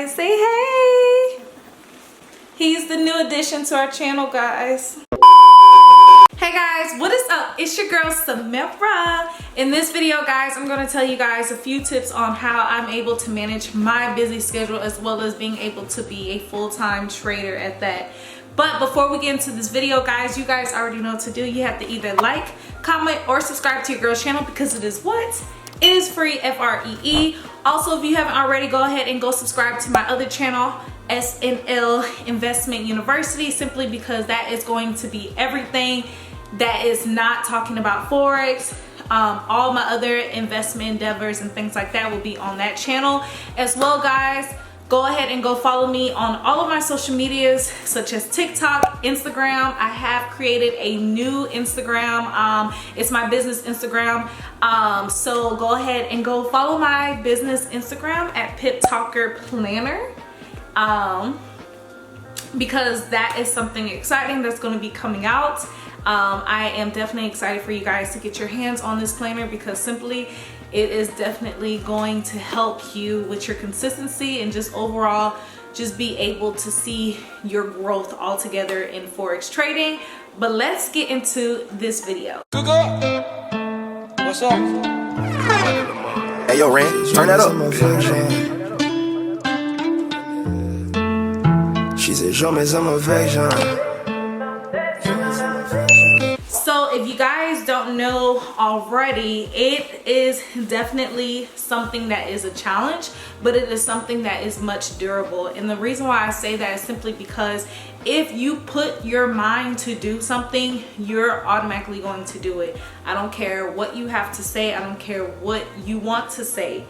guys. Say hey. He's the new addition to our channel, guys. Hey guys, what is up? It's your girl Samira. In this video, guys, I'm going to tell you guys a few tips on how I'm able to manage my busy schedule as well as being able to be a full-time trader at that. But before we get into this video, guys, you guys already know what to do. You have to either like, comment, or subscribe to your girl's channel because it is what? It is free, F-R-E-E. Also, if you haven't already, go ahead and go subscribe to my other channel, SNL Investment University, simply because that is going to be everything that is not talking about Forex. All my other investment endeavors and things like that will be on that channel as well, guys. Go ahead and go follow me on all of my social medias such as TikTok, Instagram. I have created a new Instagram. It's my business Instagram. So go ahead and go follow my business Instagram at Pip Talker Planner. Because that is something exciting that's going to be coming out. I am definitely excited for you guys to get your hands on this planner because simply it is definitely going to help you with your consistency and just overall just be able to see your growth all together in Forex trading. But let's get into this video. What's up? Hey yo, Ren, turn that up. She said, show me some affection. So if you guys don't know already, it is definitely something that is a challenge, but it is something that is much durable. And the reason why I say that is simply because if you put your mind to do something, you're automatically going to do it. I don't care what you have to say. I don't care what you want to say.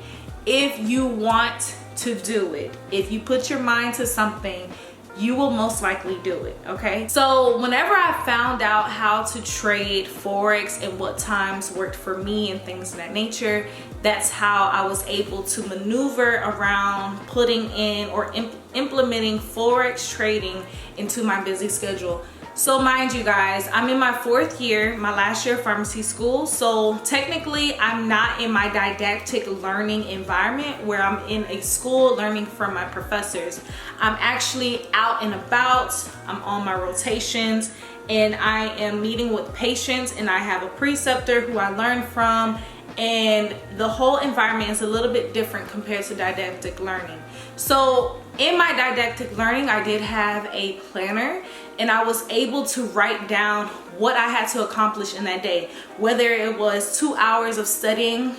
If you want to do it, if you put your mind to something, you will most likely do it, okay? So whenever I found out how to trade Forex and what times worked for me and things of that nature, that's how I was able to maneuver around putting in or implementing Forex trading into my busy schedule. So mind you guys, I'm in my 4th year, my last year of pharmacy school. So technically I'm not in my didactic learning environment where I'm in a school learning from my professors. I'm actually out and about, I'm on my rotations, and I am meeting with patients, and I have a preceptor who I learn from, and the whole environment is a little bit different compared to didactic learning. So in my didactic learning, I did have a planner, and I was able to write down what I had to accomplish in that day, whether it was 2 hours of studying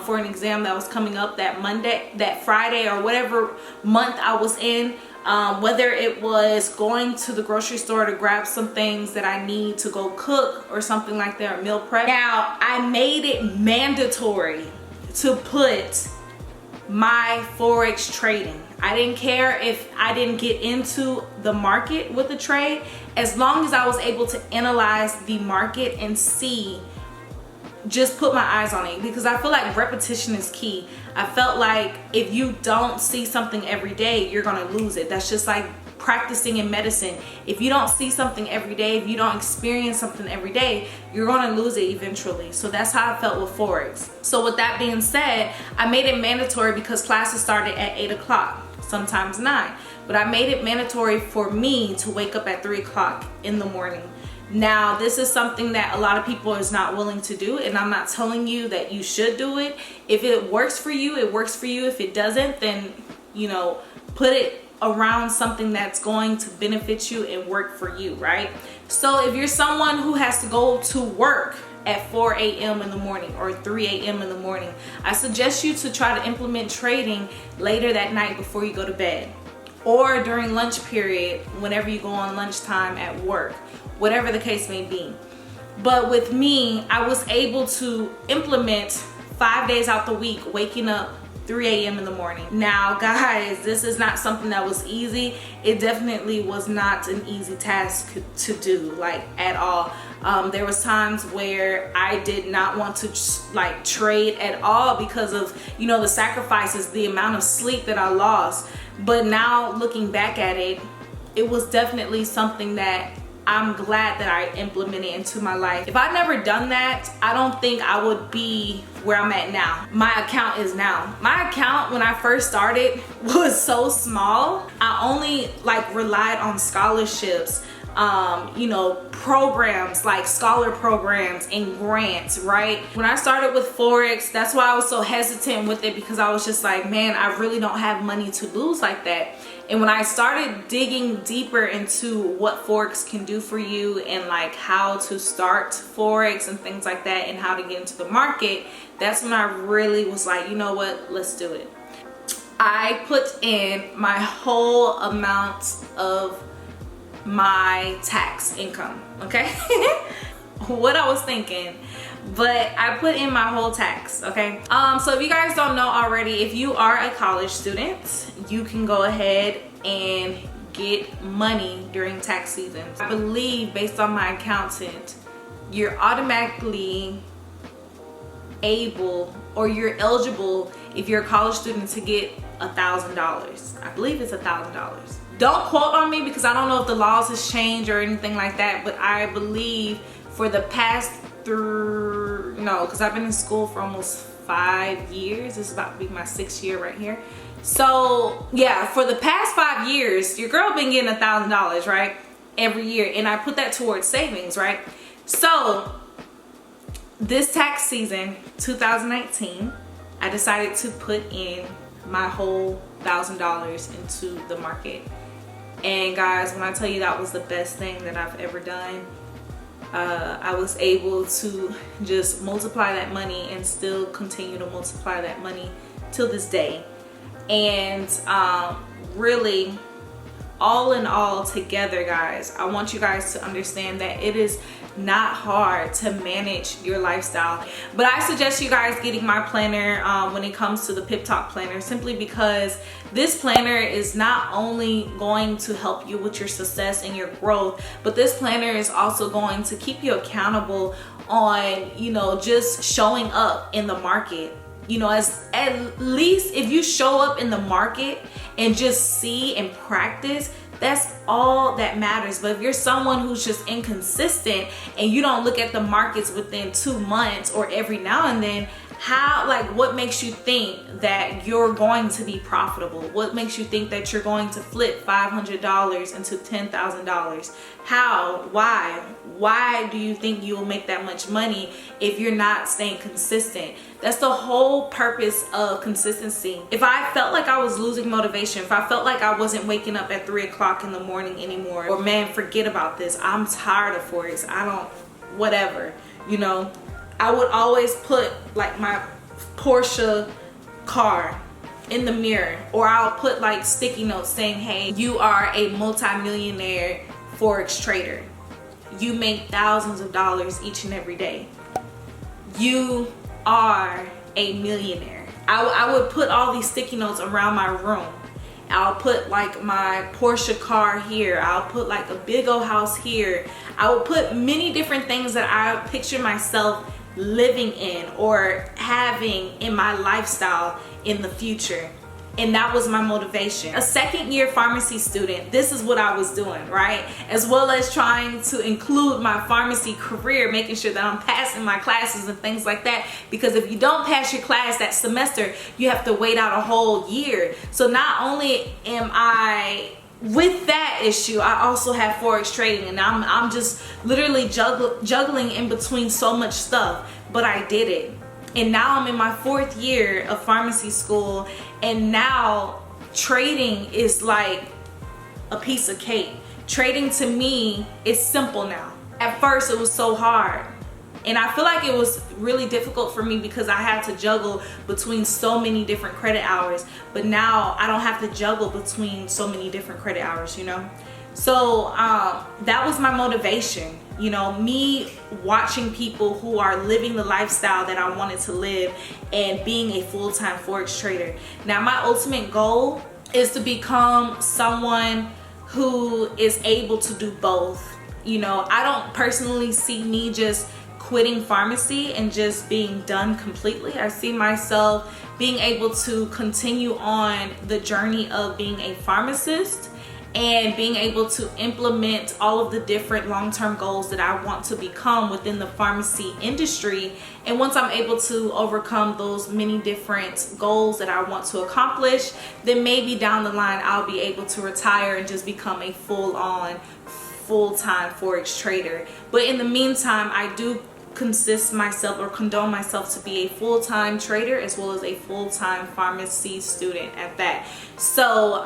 for an exam that was coming up that Monday, that Friday, or whatever month I was in, whether it was going to the grocery store to grab some things that I need to go cook or something like that, or meal prep. Now, I made it mandatory to put my Forex trading. I didn't care if I didn't get into the market with the trade, as long as I was able to analyze the market and see, just put my eyes on it, because I feel like repetition is key. I felt like if you don't see something every day, you're gonna lose it. That's just like practicing in medicine. If you don't see something every day, if you don't experience something every day, you're gonna lose it eventually. So that's how I felt with Forex. So with that being said, I made it mandatory because classes started at 8 o'clock, sometimes 9. But I made it mandatory for me to wake up at 3 o'clock in the morning. Now, this is something that a lot of people is not willing to do, and I'm not telling you that you should do it. If it works for you, it works for you. If it doesn't, then, you know, put it around something that's going to benefit you and work for you, right? So if you're someone who has to go to work at 4 a.m. in the morning or 3 a.m. in the morning, I suggest you to try to implement trading later that night before you go to bed, or during lunch period, whenever you go on lunchtime at work, whatever the case may be. But with me, I was able to implement 5 days out the week, waking up 3 a.m. in the morning. Now guys, this is not something that was easy. It definitely was not an easy task to do, like, at all. There was times where I did not want to like trade at all because of, you know, the sacrifices, the amount of sleep that I lost. But now looking back at it, it was definitely something that I'm glad that I implemented into my life. If I'd never done that, I don't think I would be where I'm at now. My account is now. My account when I first started was so small. I only like relied on scholarships, you know, programs like scholar programs and grants, right? When I started with Forex, that's why I was so hesitant with it, because I was just like, man, I really don't have money to lose like that. And when I started digging deeper into what Forex can do for you and like how to start Forex and things like that and how to get into the market, that's when I really was like, you know what, let's do it. I put in my whole amount of my tax income, okay? What I was thinking, but I put in my whole tax, okay? So if you guys don't know already, if you are a college student, you can go ahead and get money during tax season. I believe, based on my accountant, you're automatically able, or you're eligible if you're a college student, to get $1,000. I believe it's $1,000. Don't quote on me because I don't know if the laws has changed or anything like that, but I believe for the past because I've been in school for almost 5 years. This is about to be my 6th year right here. So yeah, for the past 5 years, your girl been getting $1,000, right? Every year. And I put that towards savings, right? So this tax season, 2019, I decided to put in my whole $1,000 into the market. And guys, when I tell you that was the best thing that I've ever done, I was able to just multiply that money and still continue to multiply that money till this day. And really, all in all together, guys, I want you guys to understand that it is not hard to manage your lifestyle. But I suggest you guys getting my planner when it comes to the Pip Talk planner, simply because this planner is not only going to help you with your success and your growth, but this planner is also going to keep you accountable on, you know, just showing up in the market. You know, as at least if you show up in the market and just see and practice, that's all that matters. But if you're someone who's just inconsistent and you don't look at the markets within 2 months or every now and then, how, like, what makes you think that you're going to be profitable? What makes you think that you're going to flip $500 into $10,000? How? Why do you think you will make that much money if you're not staying consistent? That's the whole purpose of consistency. If I felt like I was losing motivation, if I felt like I wasn't waking up at 3 o'clock in the morning anymore, or man, forget about this, I'm tired of Forex, I don't, whatever, you know, I would always put like my Porsche car in the mirror, or I'll put like sticky notes saying, hey, you are a multi-millionaire Forex trader. You make thousands of dollars each and every day. You are a millionaire. I would put all these sticky notes around my room. I'll put like my Porsche car here. I'll put like a big old house here. I will put many different things that I picture myself living in or having in my lifestyle in the future. And that was my motivation. A second-year pharmacy student, this is what I was doing, right? As well as trying to include my pharmacy career, making sure that I'm passing my classes and things like that. Because if you don't pass your class that semester, you have to wait out a whole year. So not only am I with that issue, I also have Forex trading, and I'm just literally juggling in between so much stuff, but I did it. And now I'm in my 4th year of pharmacy school, and now trading is like a piece of cake. Trading to me is simple now. At first it was so hard, and I feel like it was really difficult for me because I had to juggle between so many different credit hours, but now I don't have to juggle between so many different credit hours, you know? So that was my motivation, you know, me watching people who are living the lifestyle that I wanted to live and being a full-time Forex trader. Now my ultimate goal is to become someone who is able to do both. You know, I don't personally see me just quitting pharmacy and just being done completely. I see myself being able to continue on the journey of being a pharmacist and being able to implement all of the different long-term goals that I want to become within the pharmacy industry. And once I'm able to overcome those many different goals that I want to accomplish, then maybe down the line I'll be able to retire and just become a full-time Forex trader. But in the meantime, I do condone myself to be a full-time trader as well as a full-time pharmacy student at that. So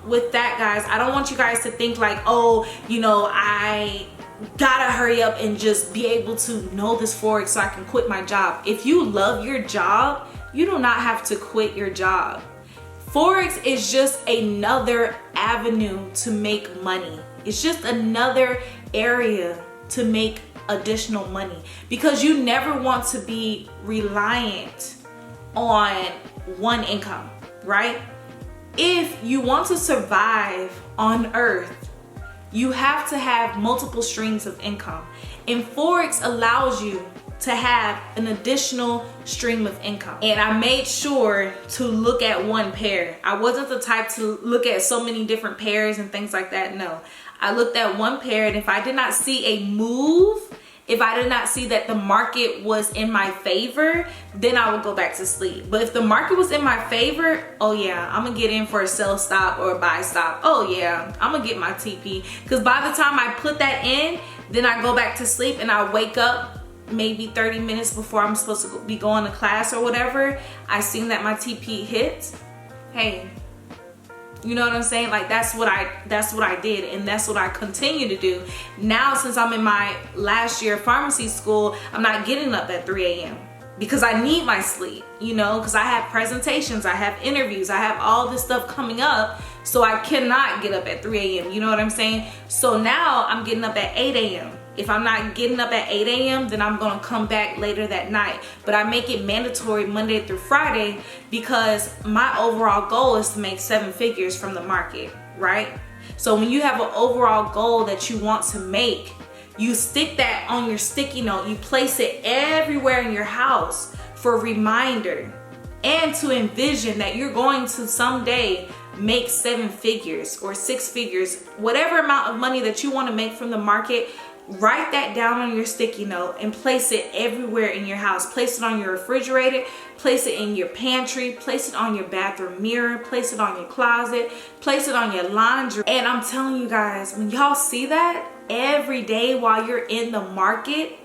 with that, guys, I don't want you guys to think like, oh, you know, I gotta hurry up and just be able to know this Forex so I can quit my job. If you love your job, you do not have to quit your job. Forex is just another avenue to make money. It's just another area to make additional money, because you never want to be reliant on one income, right? If you want to survive on earth, you have to have multiple streams of income, and Forex allows you to have an additional stream of income. And I made sure to look at one pair. I wasn't the type to look at so many different pairs and things like that. No, I looked at one pair, and if I did not see a move, if I did not see that the market was in my favor, then I would go back to sleep. But if the market was in my favor, oh yeah, I'm gonna get in for a sell stop or a buy stop. Oh yeah, I'm gonna get my TP. Because by the time I put that in, then I go back to sleep and I wake up maybe 30 minutes before I'm supposed to be going to class or whatever. I seen that my TP hit. Hey, you know what I'm saying? Like that's what I did, and that's what I continue to do. Now, since I'm in my last year of pharmacy school, I'm not getting up at 3 a.m. because I need my sleep, you know, because I have presentations, I have interviews, I have all this stuff coming up, so I cannot get up at 3 a.m. You know what I'm saying? So now I'm getting up at 8 a.m. If I'm not getting up at 8 a.m., then I'm gonna come back later that night. But I make it mandatory Monday through Friday because my overall goal is to make 7 figures from the market, right? So when you have an overall goal that you want to make, you stick that on your sticky note, you place it everywhere in your house for a reminder and to envision that you're going to someday make 7 figures or 6 figures, whatever amount of money that you want to make from the market. Write that down on your sticky note and place it everywhere in your house. Place it on your refrigerator, place it in your pantry, place it on your bathroom mirror, place it on your closet, place it on your laundry. And I'm telling you guys, when y'all see that every day while you're in the market,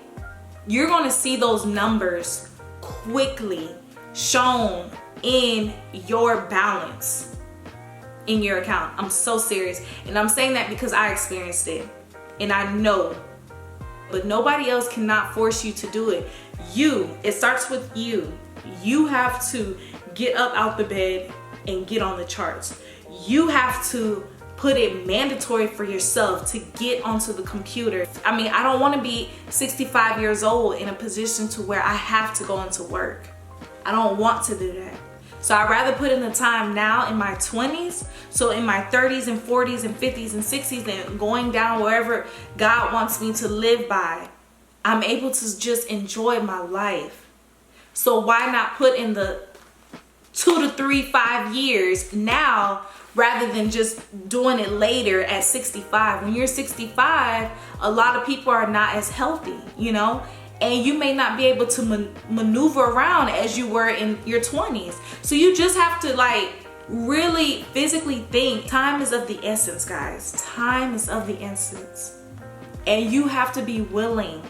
you're gonna see those numbers quickly shown in your balance in your account. I'm so serious. And I'm saying that because I experienced it and I know. But nobody else cannot force you to do it. It starts with you. You have to get up out the bed and get on the charts. You have to put it mandatory for yourself to get onto the computer. I mean, I don't want to be 65 years old in a position to where I have to go into work. I don't want to do that. So I'd rather put in the time now in my 20s, so in my 30s and 40s and 50s and 60s and going down wherever God wants me to live by, I'm able to just enjoy my life. So why not put in the 2 to 3, 5 years now rather than just doing it later at 65? When you're 65, a lot of people are not as healthy, you know? And you may not be able to maneuver around as you were in your 20s. So you just have to like really physically think. Time is of the essence, guys. Time is of the essence. And you have to be willing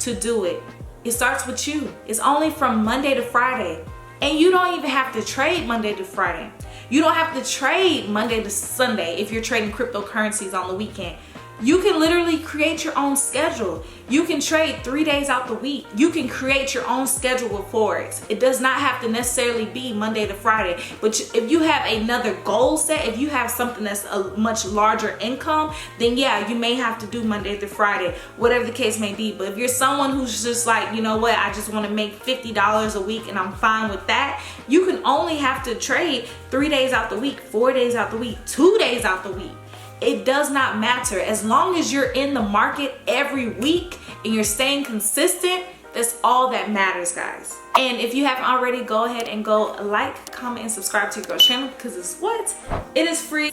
to do it. It starts with you. It's only from Monday to Friday. And you don't even have to trade Monday to Friday. You don't have to trade Monday to Sunday if you're trading cryptocurrencies on the weekend. You can literally create your own schedule. You can trade 3 days out the week. You can create your own schedule with Forex. It does not have to necessarily be Monday to Friday. But if you have another goal set, if you have something that's a much larger income, then yeah, you may have to do Monday through Friday, whatever the case may be. But if you're someone who's just like, you know what, I just want to make $50 a week and I'm fine with that, you can only have to trade 3 days out the week, 4 days out the week, 2 days out the week. It does not matter. As long as you're in the market every week and you're staying consistent, that's all that matters, guys. And if you haven't already, go ahead and go like, comment, and subscribe to your girl's channel because it's what? It is free.